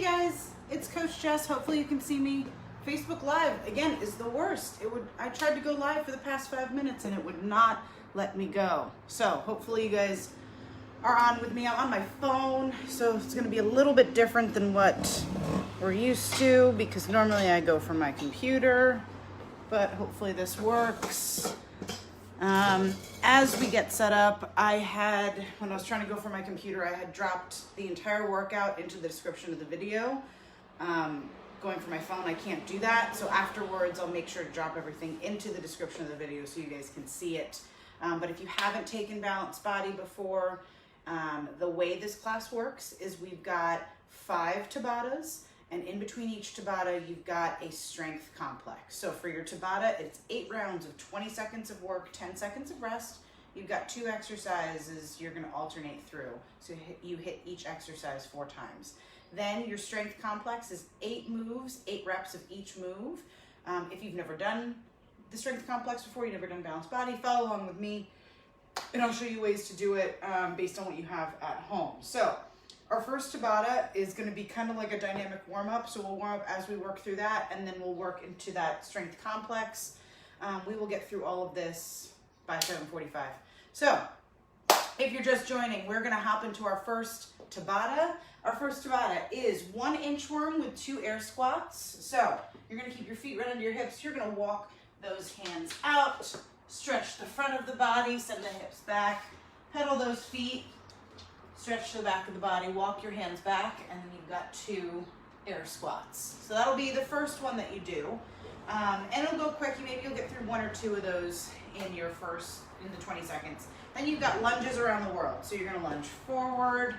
Hey guys, it's Coach Jess. Hopefully you can see me. Facebook Live, again, is the worst. I tried to go live for the past 5 minutes and it would not let me go. So hopefully you guys are on with me. I'm on my phone, so it's gonna be a little bit different than what we're used to because normally I go from my computer, but hopefully this works. As we get set up, when I was trying to go from my computer, I had dropped the entire workout into the description of the video. Going from my phone, I can't do that. So afterwards, I'll make sure to drop everything into the description of the video so you guys can see it. But if you haven't taken Balanced Body before, the way this class works is we've got 5 Tabatas, and in between each Tabata, you've got a strength complex. So for your Tabata, it's 8 rounds of 20 seconds of work, 10 seconds of rest. You've got 2 exercises you're gonna alternate through. So you hit each exercise 4 times. Then your strength complex is 8 moves, 8 reps of each move. If you've never done the strength complex before, you've never done Balanced Body, follow along with me, and I'll show you ways to do it based on what you have at home. So our first Tabata is gonna be kind of like a dynamic warm-up. So we'll warm up as we work through that, and then we'll work into that strength complex. We will get through all of this by 7:45. So if you're just joining, we're gonna hop into our first Tabata. Our first Tabata is 1 inchworm with 2 air squats. So you're gonna keep your feet right under your hips. You're gonna walk those hands out, stretch the front of the body, send the hips back, pedal those feet, stretch the back of the body, walk your hands back, and then you've got 2 air squats. So that'll be the first one that you do. And it'll go quick. Maybe you'll get through 1 or 2 of those in the 20 seconds. Then you've got lunges around the world. So you're gonna lunge forward,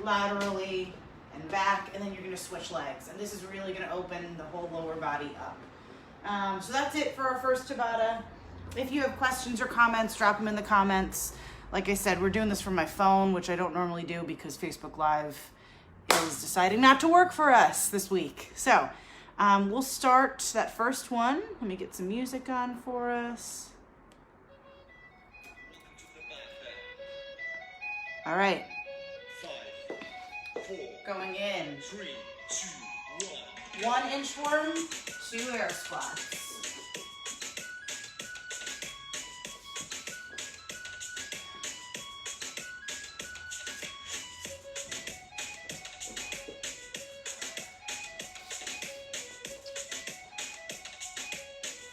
laterally, and back, and then you're gonna switch legs. And this is really gonna open the whole lower body up. So that's it for our first Tabata. If you have questions or comments, drop them in the comments. Like I said, we're doing this from my phone, which I don't normally do because Facebook Live is deciding not to work for us this week. So we'll start that first one. Let me get some music on for us. All right. 5, 4, going in. 3, 2, 1. 1 inchworm, 2 air squats.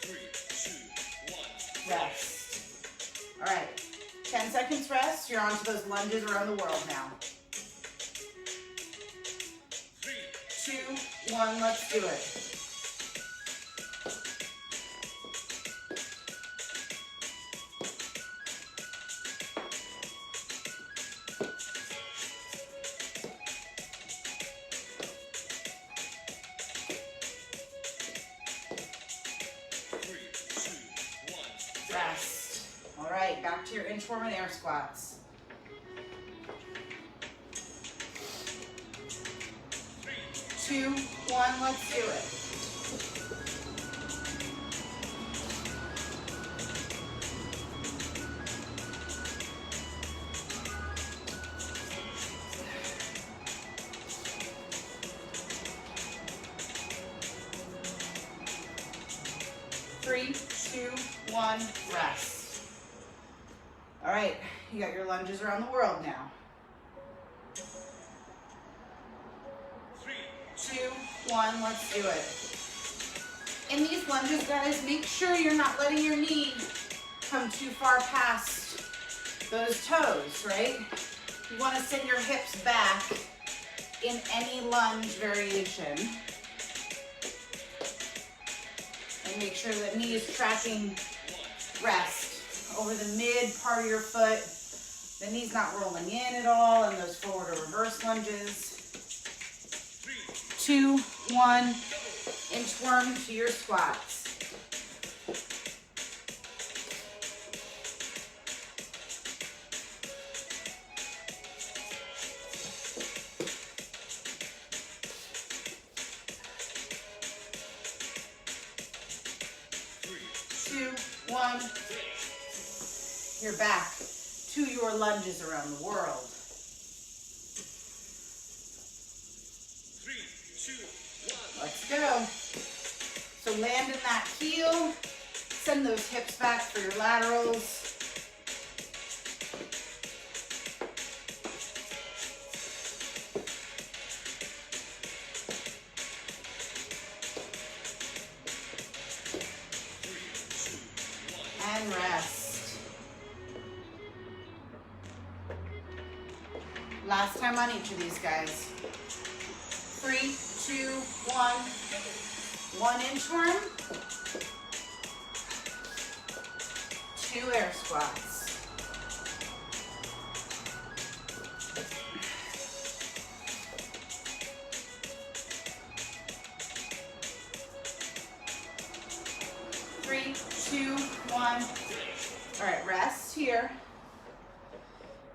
3, 2, 1. Rest. All right. 10 seconds rest. You're on to those lunges around the world now. 3, 2, 1. Let's do it. 3, 2, 1. Rest. All right, back to your inchworm and air squats. 3, 2, 1, let's do it. 3, 2, 1, rest. All right, you got your lunges around the world now. 3, 2, 1, let's do it. In these lunges, guys, make sure you're not letting your knee come too far past those toes, right? You want to send your hips back in any lunge variation. And make sure the knee is tracking rest over the mid part of your foot. The knee's not rolling in at all in those forward or reverse lunges. 2, 1, inchworm to your squats. 2, 1. You're back to your lunges around the world. 3, Let's go. So land in that heel. Send those hips back for your laterals. And rest. Last time on each of these guys. 3, 2, 1. 1 inchworm. 2 air squats. Three, 2, 1. All right, rest here.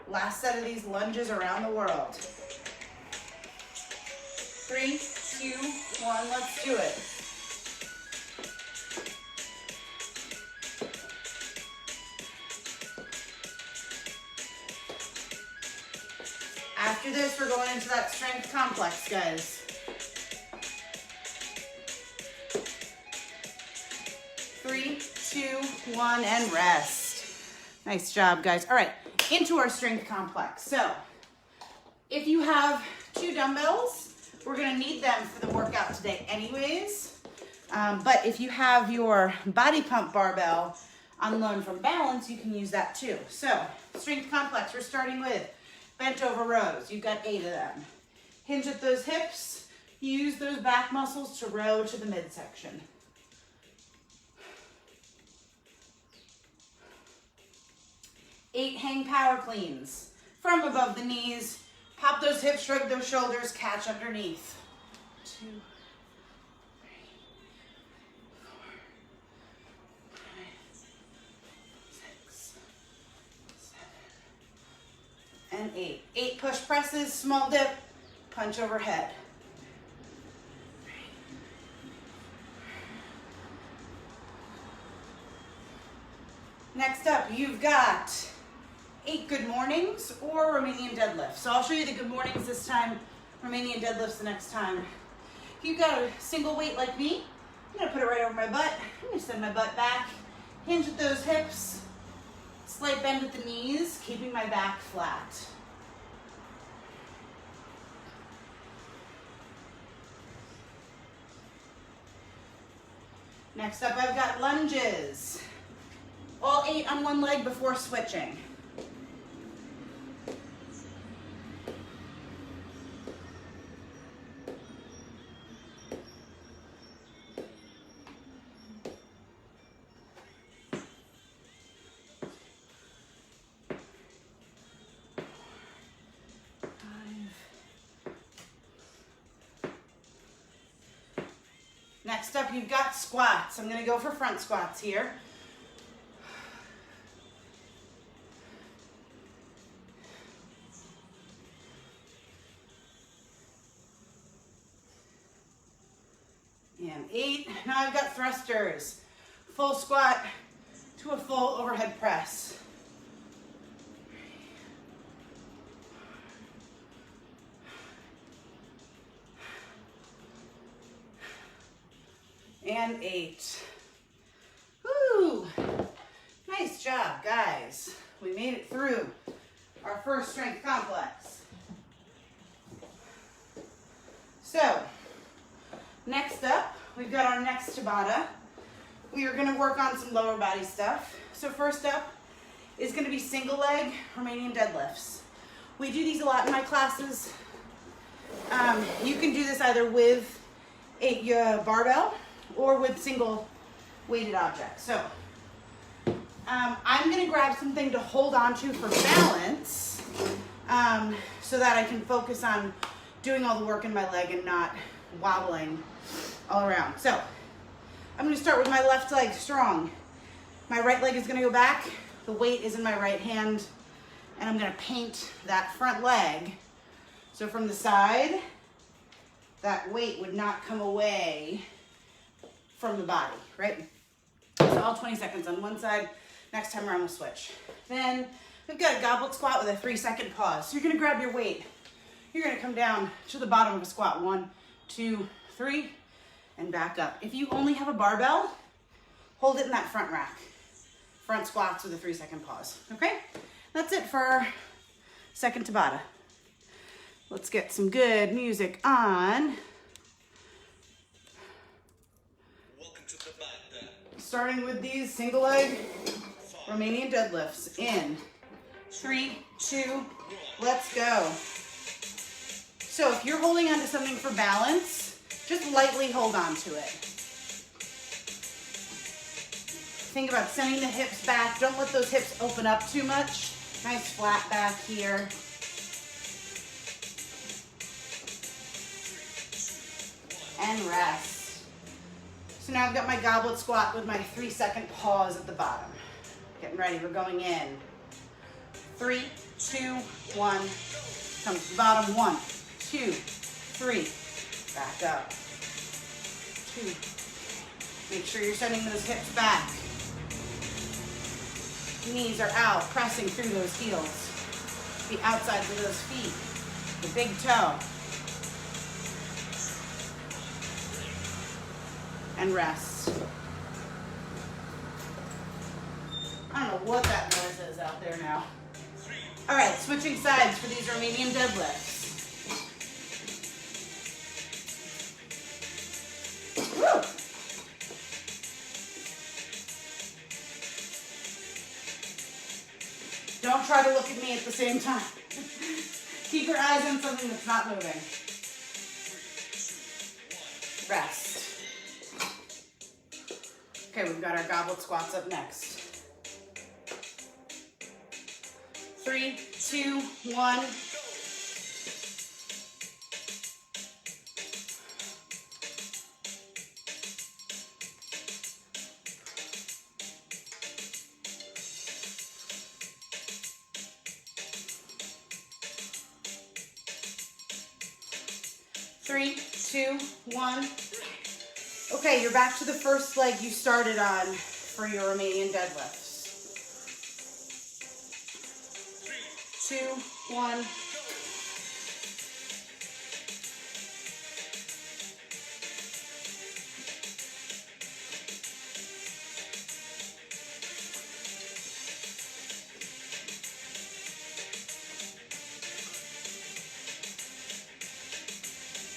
Last set of these lunges around the world. 3, 2, 1, let's do it. After this, we're going into that strength complex, guys. 3, 2, 1, and rest. Nice job, guys. All right, into our strength complex. So, if you have 2 dumbbells, we're gonna need them for the workout today anyways. But if you have your body pump barbell on loan from balance, you can use that too. So, strength complex, we're starting with bent over rows. You've got 8 of them. Hinge at those hips. Use those back muscles to row to the midsection. Eight hang power cleans. From above the knees. Pop those hips, shrug those shoulders, catch underneath. 2, 3, 4, 5, 6, 7, and 8. 8 push presses, small dip, punch overhead. Next up, you've got 8 good mornings or Romanian deadlifts. So I'll show you the good mornings this time, Romanian deadlifts the next time. If you've got a single weight like me, I'm gonna put it right over my butt. I'm gonna send my butt back, hinge at those hips, slight bend at the knees, keeping my back flat. Next up, I've got lunges. All 8 on one leg before switching. Next up, you've got squats. I'm gonna go for front squats here. And 8. Now I've got thrusters. Full squat to a full overhead press. And 8. Woo! Nice job, guys. We made it through our first strength complex. So, next up, we've got our next Tabata. We are gonna work on some lower body stuff. So first up is gonna be single leg Romanian deadlifts. We do these a lot in my classes. You can do this either with a barbell or with single weighted objects. So I'm gonna grab something to hold on to for balance so that I can focus on doing all the work in my leg and not wobbling all around. So I'm gonna start with my left leg strong. My right leg is gonna go back. The weight is in my right hand and I'm gonna paint that front leg. So from the side, that weight would not come away from the body, right? So all 20 seconds on one side. Next time around we'll switch. Then we've got a goblet squat with a 3-second pause. So you're gonna grab your weight. You're gonna come down to the bottom of a squat. 1, 2, 3, and back up. If you only have a barbell, hold it in that front rack. Front squats with a 3-second pause, okay? That's it for our second Tabata. Let's get some good music on. Welcome to Tabata. Starting with these single leg Romanian deadlifts in 3, 2, let's go. So if you're holding onto something for balance, just lightly hold on to it. Think about sending the hips back. Don't let those hips open up too much. Nice flat back here. And rest. So now I've got my goblet squat with my 3-second pause at the bottom. Getting ready, we're going in. 3, 2, 1. Come to the bottom, 1, 2, 3. Back up. 2. Make sure you're sending those hips back. Knees are out, pressing through those heels. The outsides of those feet. The big toe. And rest. I don't know what that noise is out there now. All right, switching sides for these Romanian deadlifts. Woo! Don't try to look at me at the same time. Keep your eyes on something that's not moving. Rest. Okay, we've got our goblet squats up next. 3, 2, 1. Three, 2, 1. Okay, you're back to the first leg you started on for your Romanian deadlifts. 2, 1.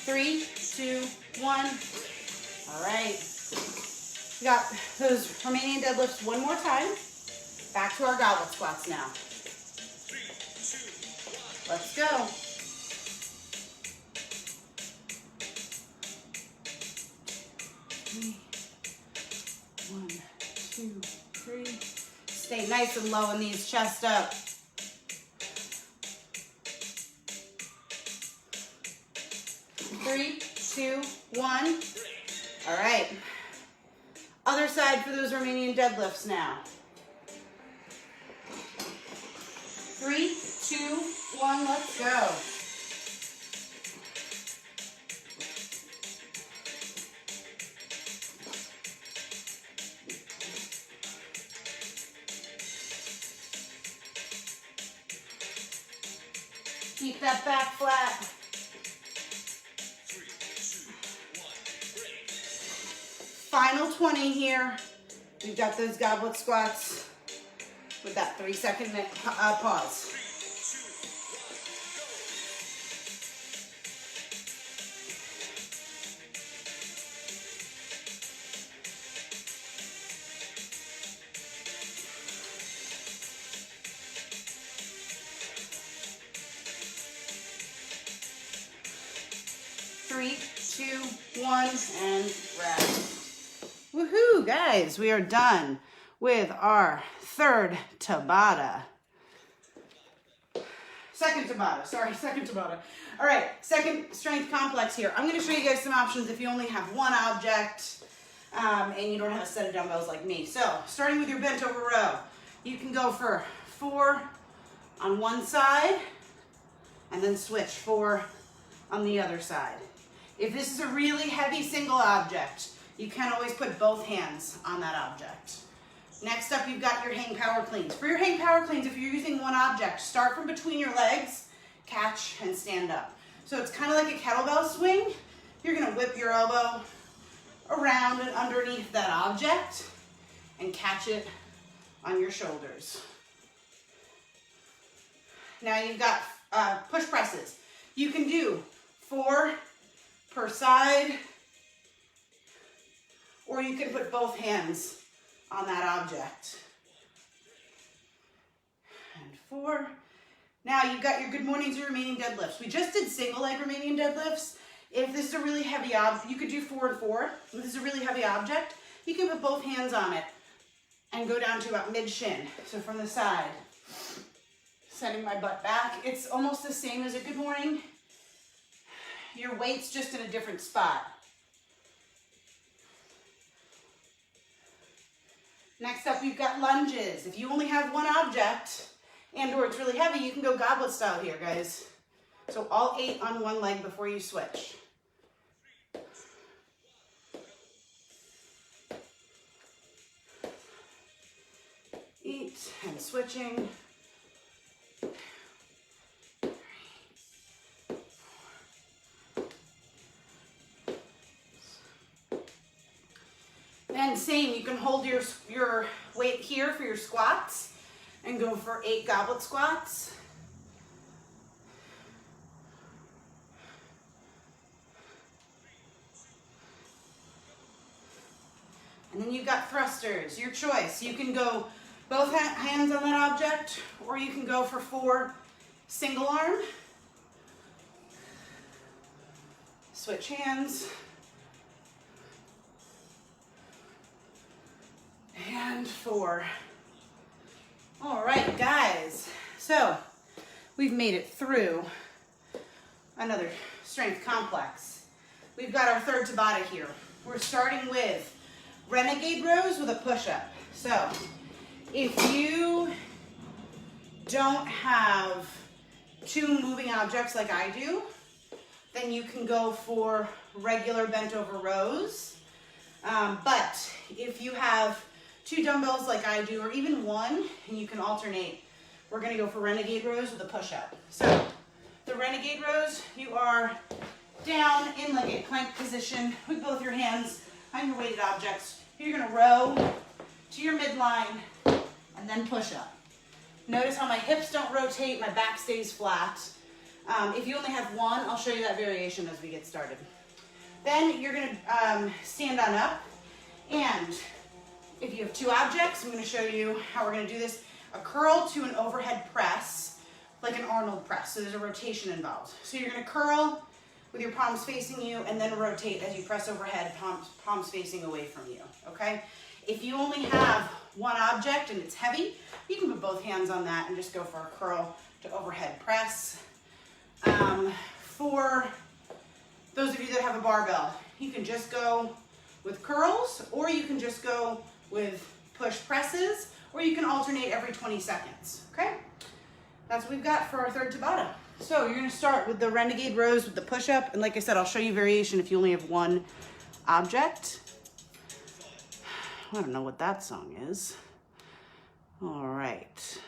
Three, 2, 1. All right. We got those Romanian deadlifts one more time. Back to our goblet squats now. Let's go. 3, 1, 2, 3. Stay nice and low in these, chest up. 3, 2, 1. All right. Other side for those Romanian deadlifts now. 3, 2, 1, let's go. Keep that back flat. 3, 2, 1, break. Final 20 here. We've got those goblet squats with that 3-second pause. 3, 2, 1, and rest. Woohoo, guys, we are done with our third Tabata. Second Tabata. All right, second strength complex here. I'm gonna show you guys some options if you only have one object and you don't have a set of dumbbells like me. So, starting with your bent over row, you can go for 4 on one side and then switch 4 on the other side. If this is a really heavy single object, you can always put both hands on that object. Next up, you've got your hang power cleans. For your hang power cleans, if you're using one object, start from between your legs, catch, and stand up. So it's kind of like a kettlebell swing, You're gonna whip your elbow around and underneath that object and catch it on your shoulders. Now you've got push presses. You can do 4 per side, or you can put both hands on that object. And 4. Now you've got your good mornings or remaining deadlifts. We just did single leg remaining deadlifts. If this is a really heavy object, you could do 4 and 4. If this is a really heavy object, you can put both hands on it and go down to about mid-shin. So from the side, sending my butt back. It's almost the same as a good morning. Your weight's just in a different spot. Next up, we've got lunges. If you only have one object and or it's really heavy, you can go goblet style here, guys. So all 8 on one leg before you switch. 8 and switching. 3, 4. And same, you can hold your weight here for your squats and go for 8 goblet squats. And then you've got thrusters, your choice. You can go both hands on that object, or you can go for 4 single arm. Switch hands. And 4. All right, guys. So we've made it through another strength complex. We've got our third Tabata here. We're starting with renegade rows with a push-up. So if you don't have 2 moving objects like I do, then you can go for regular bent over rows. But if you have 2 dumbbells like I do, or even 1, and you can alternate, we're gonna go for renegade rows with a push-up. So the renegade rows, you are down in like a plank position with both your hands on your weighted objects. You're gonna row to your midline and then push up. Notice how my hips don't rotate, my back stays flat. If you only have 1, I'll show you that variation as we get started. Then you're gonna stand on up, and if you have 2 objects, I'm gonna show you how we're gonna do this. A curl to an overhead press, like an Arnold press, so there's a rotation involved. So you're gonna curl with your palms facing you, and then rotate as you press overhead, palms facing away from you, okay? If you only have 1 object and it's heavy, you can put both hands on that and just go for a curl to overhead press. For those of you that have a barbell, you can just go with curls, or you can just go with push presses, or you can alternate every 20 seconds, okay? That's what we've got for our third Tabata. So you're gonna start with the renegade rows with the push-up, and like I said, I'll show you variation if you only have 1 object. I don't know what that song is. All right.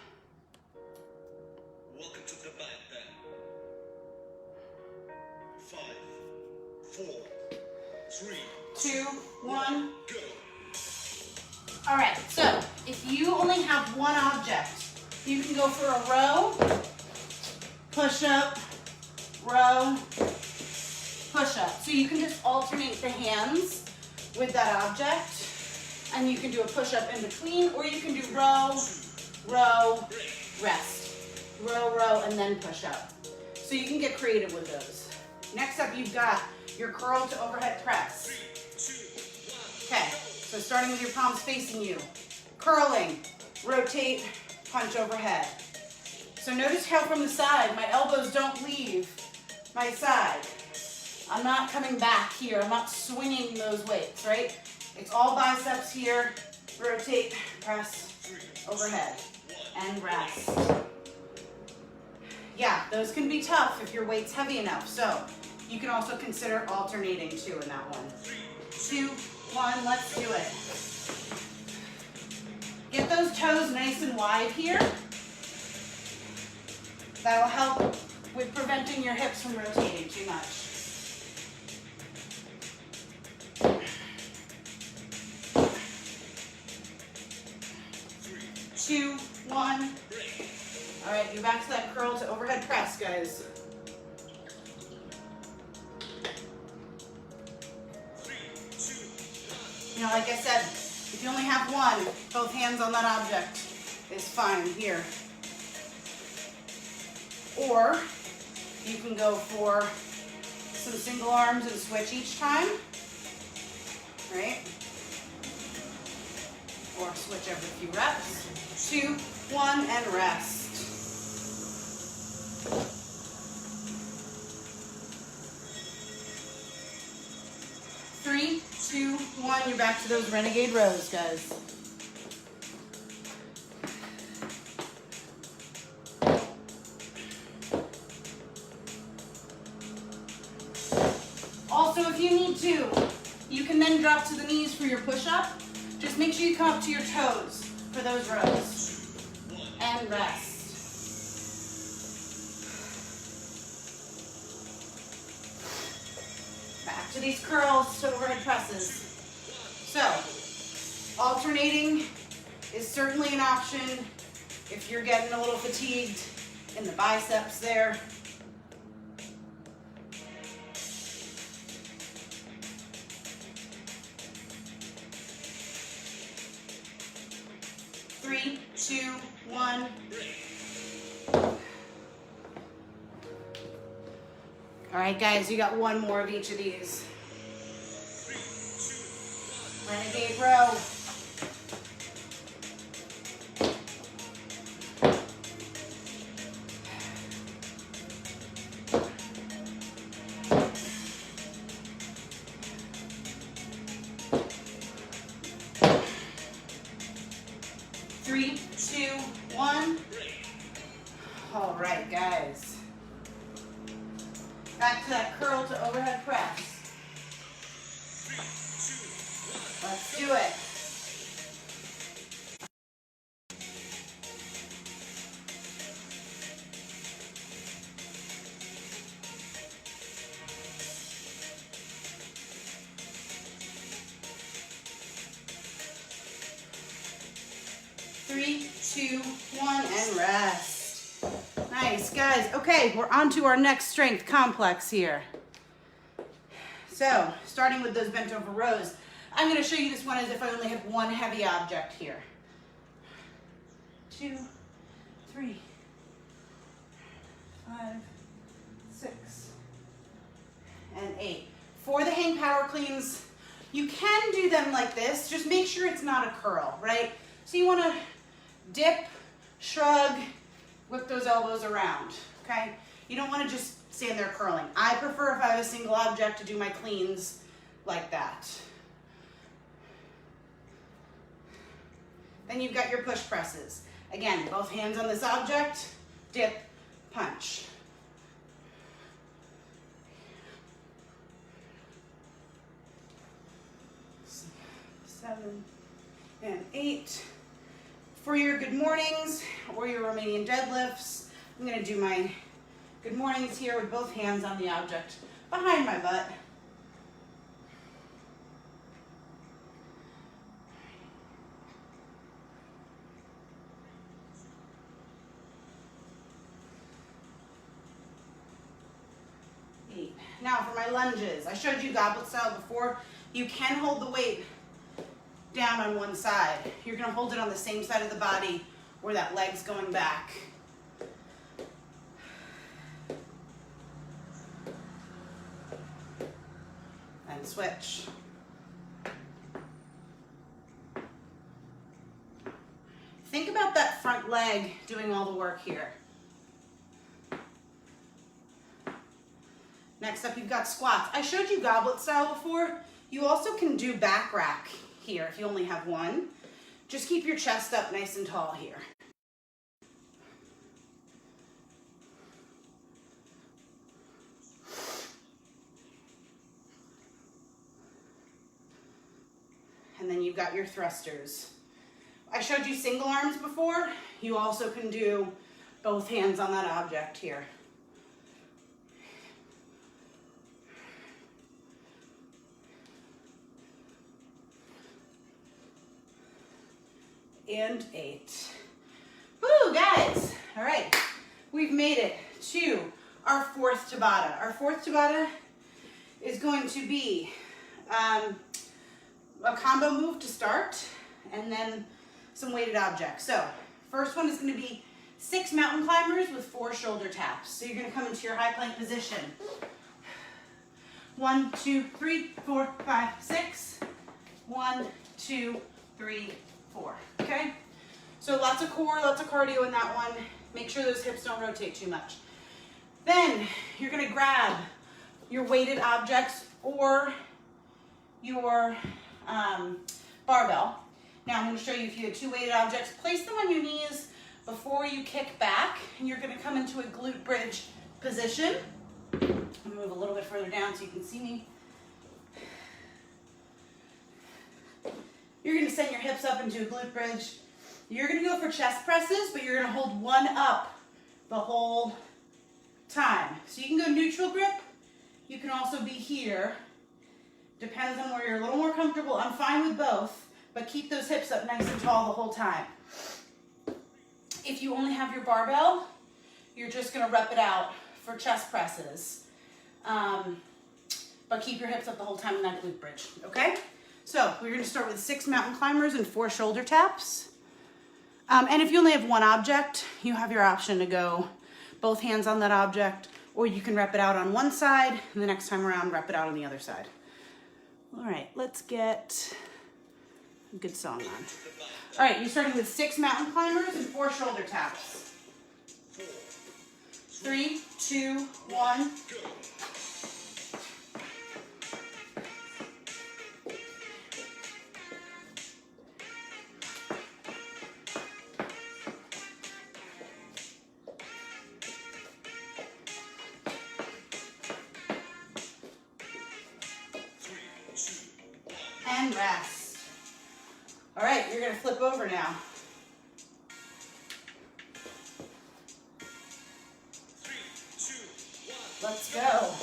Welcome to the banda. 5, 4, 3, 2, 1. go. All right, so if you only have 1 object, you can go for a row, push up, row, push up. So you can just alternate the hands with that object, and you can do a push up in between, or you can do row, row, rest. Row, row, and then push up. So you can get creative with those. Next up, you've got your curl to overhead press. 3, 2, 1. Okay, so starting with your palms facing you, curling, rotate, punch overhead. So notice how from the side, my elbows don't leave my side. I'm not coming back here. I'm not swinging those weights, right? It's all biceps here. Rotate, press, overhead, and rest. Yeah, those can be tough if your weight's heavy enough. So you can also consider alternating too in that one. 2, 1, let's do it. Get those toes nice and wide here. That'll help with preventing your hips from rotating too much. back to that curl to overhead press, guys. 3, 2, 1. You know, like I said, if you only have one, both hands on that object is fine here. Or you can go for some single arms and switch each time, right? Or switch every few reps. 2, 1, and rest. 3, 2, 1, you're back to those renegade rows, guys. Also, if you need to, you can then drop to the knees for your push-up. Just make sure you come up to your toes for those rows. And rest. Back to these curls to overhead presses. So, alternating is certainly an option if you're getting a little fatigued in the biceps there. Three, 2, 1. All right, guys, you got one more of each of these. 3, 2, 1. Renegade row. Three, 2, 1. All right, guys. Back to that curl to overhead press. 3, 2, 1. Let's do it. Three, 2, 1, and rest. Nice, guys. Okay, we're on to our next strength complex here. So, starting with those bent over rows, I'm going to show you this one as if I only had one heavy object here. 2, 3, 5, 6, and 8. For the hang power cleans, you can do them like this. Just make sure it's not a curl, right? So you want to dip, shrug, whip those elbows around, okay? You don't want to just stand there curling. I prefer, if I have a single object, to do my cleans like that. Then you've got your push presses. Again, both hands on this object, dip, punch. 7 and 8. For your good mornings or your Romanian deadlifts, I'm going to do my good mornings here with both hands on the object behind my butt. Now for my lunges, I showed you goblet style before. You can hold the weight down on one side. You're going to hold it on the same side of the body where that leg's going back. And switch. Think about that front leg doing all the work here. Next up, you've got squats. I showed you goblet style before. You also can do back rack here if you only have one. Just keep your chest up nice and tall here. And then you've got your thrusters. I showed you single arms before. You also can do both hands on that object here. And 8. Woo, guys. All right. we've made it to our fourth Tabata. Our fourth Tabata is going to be a combo move to start, and then some weighted objects. So first one is going to be 6 mountain climbers with 4 shoulder taps. So you're going to come into your high plank position. 1, 2, 3, 4, 5, 6. 1, 2, 3, 4. Okay? So lots of core, lots of cardio in that one. Make sure those hips don't rotate too much. Then you're going to grab your weighted objects or your barbell. Now I'm going to show you if you have 2 weighted objects, place them on your knees before you kick back, and you're going to come into a glute bridge position. I'm going to move a little bit further down so you can see me. You're going to send your hips up into a glute bridge. You're going to go for chest presses, but you're going to hold one up the whole time. So you can go neutral grip. You can also be here. Depends on where you're a little more comfortable. I'm fine with both, but keep those hips up nice and tall the whole time. If you only have your barbell, you're just going to rep it out for chest presses. But keep your hips up the whole time in that glute bridge, okay? So we're going to start with 6 mountain climbers and 4 shoulder taps. And if you only have one object, you have your option to go both hands on that object, or you can rep it out on one side, and the next time around, rep it out on the other side. All right, let's get a good song on. All right, you're starting with 6 mountain climbers and 4 shoulder taps. 3, 2, 1. And rest. All right, you're going to flip over now. 3, 2, 1. Let's go.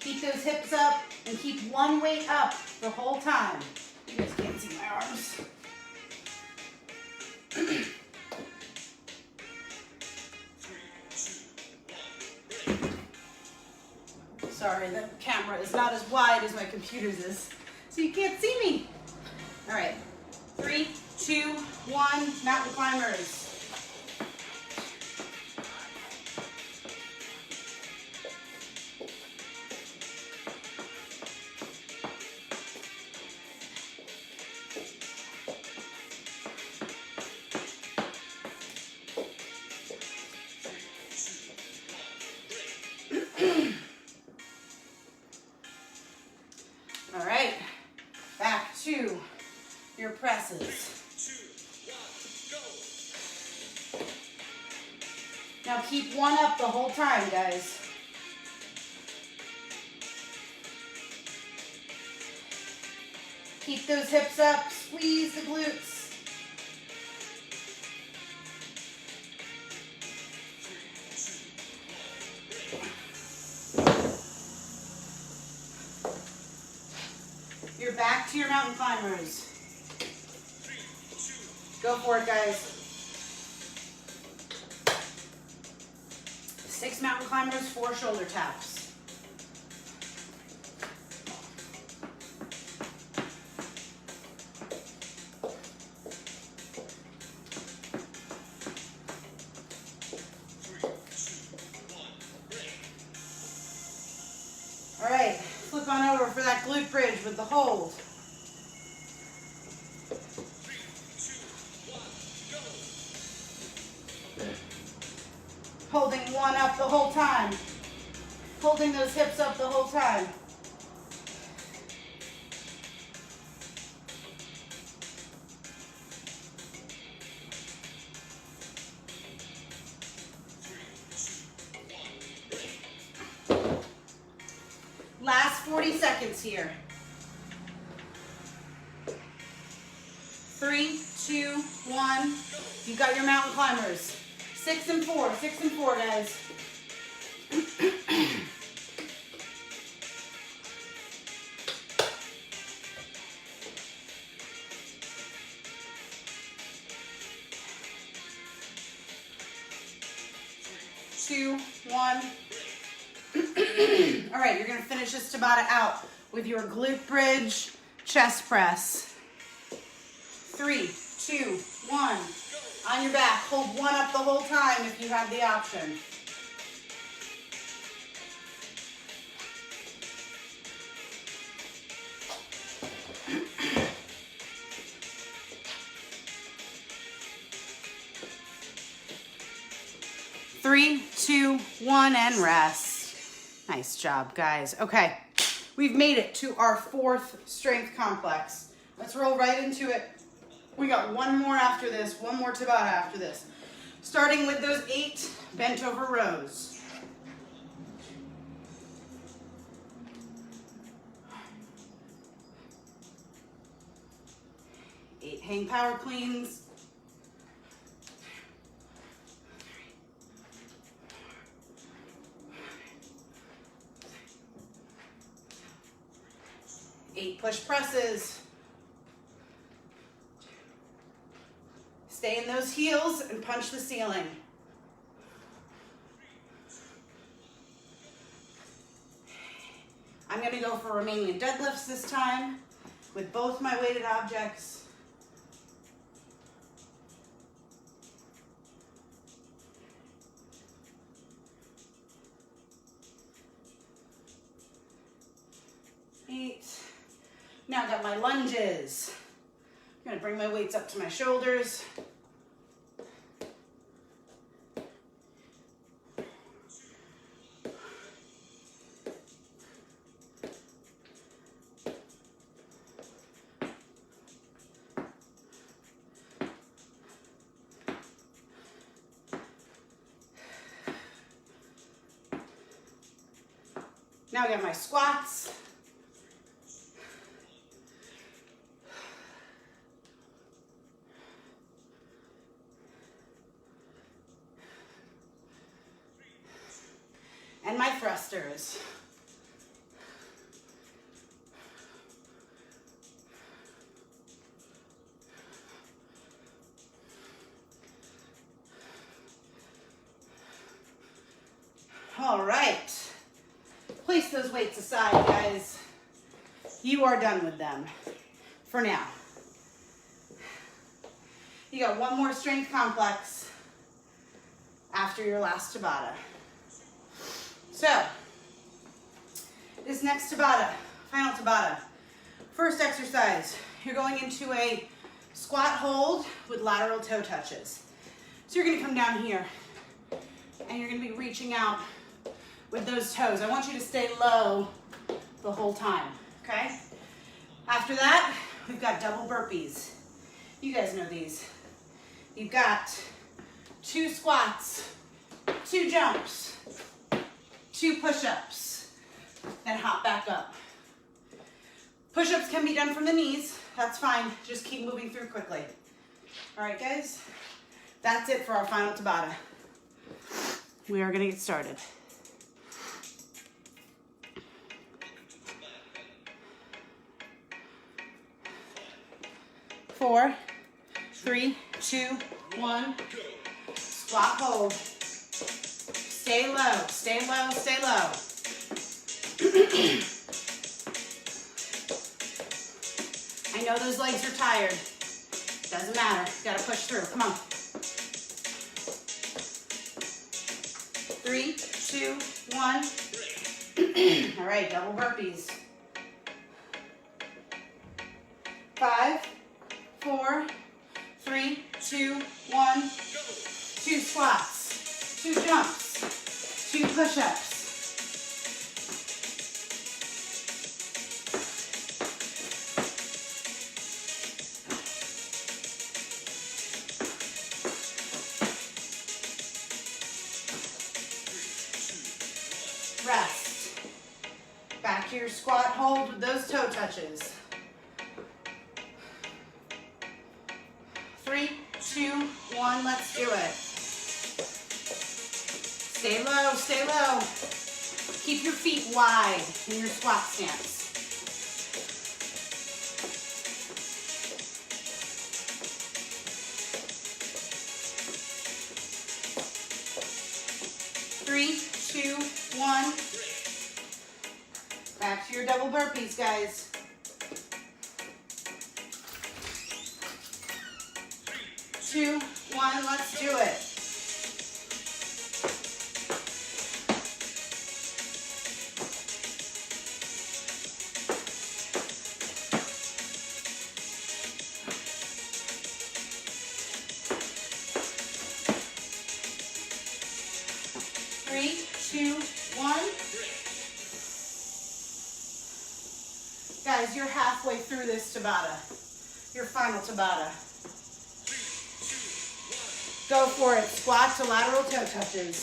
Keep those hips up and keep one weight up the whole time. You guys can't see my arms. Sorry, the camera is not as wide as my computer's is, so you can't see me. All right, 3, 2, 1, mountain climbers. All right, back to your presses. 2, 1, go. Now keep one up the whole time, guys. Keep those hips up, squeeze the glutes. You're back to your mountain climbers. 3, 2, Go for it, guys. 6 mountain climbers, 4 shoulder taps. All right, flip on over for that glute bridge with the hold. 3, 2, 1, go. Holding one up the whole time. Holding those hips up the whole time. Last 40 seconds here. 3, 2, 1. You got your mountain climbers. 6 and 4. 6 and 4, guys. 2, 1. All right, you're gonna finish this Tabata out with your glute bridge chest press. 3, 2, 1. On your back, hold one up the whole time if you have the option. Three, 2, 1, and rest. Nice job, guys. Okay, we've made it to our 4th strength complex. Let's roll right into it. We got one more after this, one more Tabata after this. Starting with those 8 bent over rows. Eight hang power cleans. 8 push presses. Stay in those heels and punch the ceiling. I'm going to go for Romanian deadlifts this time with both my weighted objects. Eight. Now I've got my lunges. I'm going to bring my weights up to my shoulders. Now I got my squats. And my thrusters. All right. Place those weights aside, guys. You are done with them for now. You got one more strength complex after your last Tabata. So, this next Tabata, final Tabata, first exercise, you're going into a squat hold with lateral toe touches. So you're gonna come down here and you're gonna be reaching out with those toes. I want you to stay low the whole time, okay? After that, we've got double burpees. You guys know these. You've got 2 squats, 2 jumps, 2 push-ups, then hop back up. Push-ups can be done from the knees. That's fine. Just keep moving through quickly. All right, guys? That's it for our final Tabata. We are gonna get started. 4, 3, 2, 1. Squat hold. Stay low, stay low, stay low. I know those legs are tired. Doesn't matter. Gotta push through. Come on. 3, 2, 1. All right, double burpees. 5, 4, 3, 2, 1. 2 squats, 2 jumps, 2 push-ups. Rest. Back to your squat hold with those toe touches. 3, 2, 1, let's do it. Stay low, stay low. Keep your feet wide in your squat stance. 3, 2, 1. Back to your double burpees, guys. 2, 1, let's do it. Three, two, one. Guys, you're halfway through this Tabata. Your final Tabata. Go for it. Squat to lateral toe touches.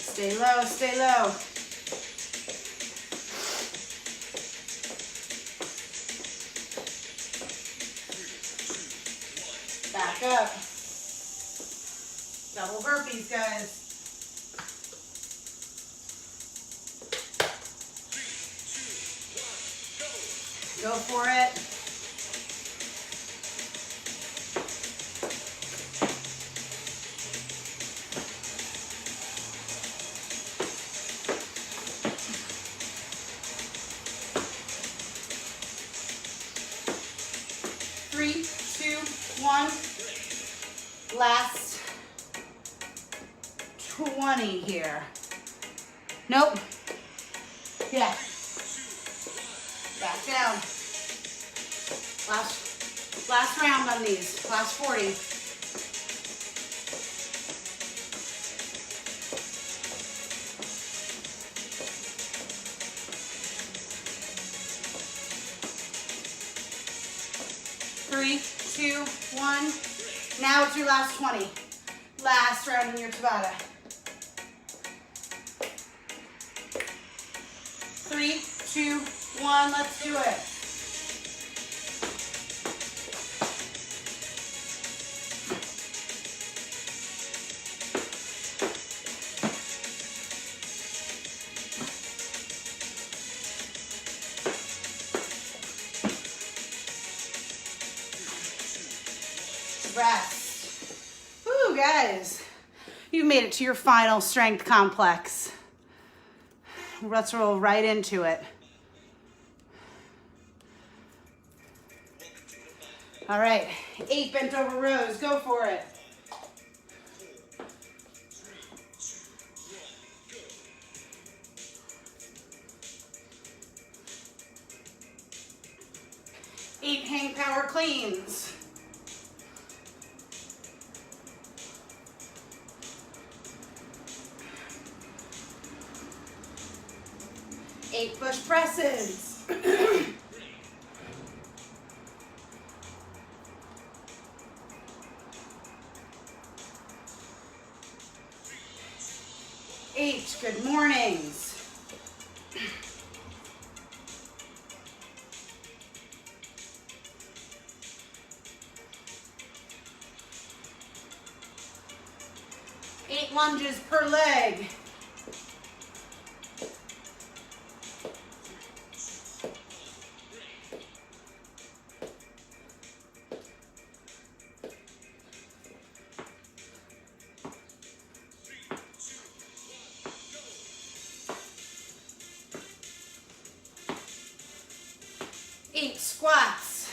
Stay low, stay low. Back up. Double burpees, guys. Go for it. Three, two, one. Last 20 here. Nope. Yeah. Back down. Last round on these. Last 40. Three, two, one. Now it's your last 20. Last round in your Tabata. 3, 2, 1. Let's do it. Rest. Woo, guys. You've made it to your final strength complex. Let's roll right into it. All right, 8 bent over rows. Go for it. Eight hang power cleans. 8 push presses. 8 good mornings. 8 lunges per leg. 8 squats.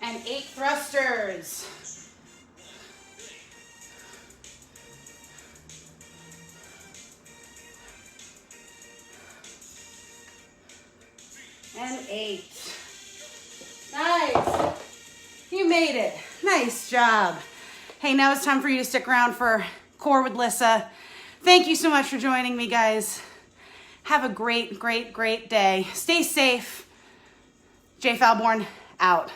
8 thrusters. 8. Nice. You made it. Nice job. Hey, now it's time for you to stick around for Core with Lissa. Thank you so much for joining me, guys. Have a great, great, great day. Stay safe. Falborn out.